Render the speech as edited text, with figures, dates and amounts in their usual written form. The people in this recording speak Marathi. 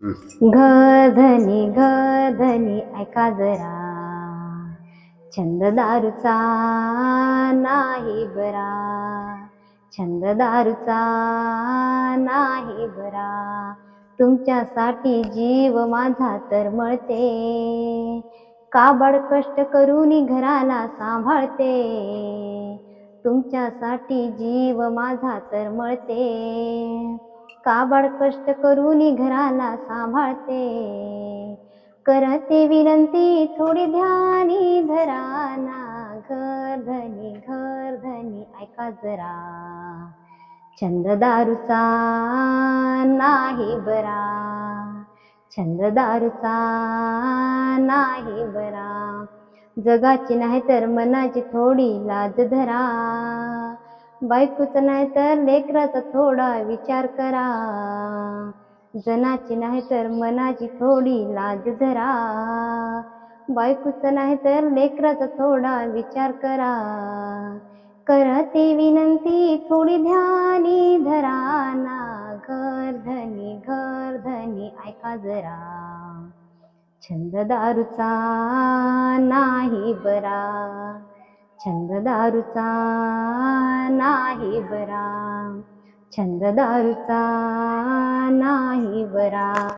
घर धनी ऐका जरा, छंद दारूचा नाही बरा, छंद दारूचा नाही बरा. तुमच्यासाठी जीव माझा तरमळते, काबाड कष्ट करून घराला सांभाळते. तुमच्यासाठी जीव माझा तरमळते, काबाड कष्ट करून घराला सांभाळते. करते विनंती थोडी ध्यानी धरा ना, घर धनी ऐका जरा, छंद दारूचा नाही बरा, छंद दारूचा नाही बरा. जगाची नाही तर मनाची थोडी लाज धरा, बायकोच नाही तर लेकराचा थोडा विचार करा. जनाची नाही तर मनाची थोडी लाज धरा, बायकोच नाही तर लेकराचा थोडा विचार करा. करते विनंती थोडी ध्यानी धरा ना, घर धनी ऐका जरा, छंद दारूचा नाही बरा, छंद दारूचा नाही बरा, छंद दारूचा नाही बरा.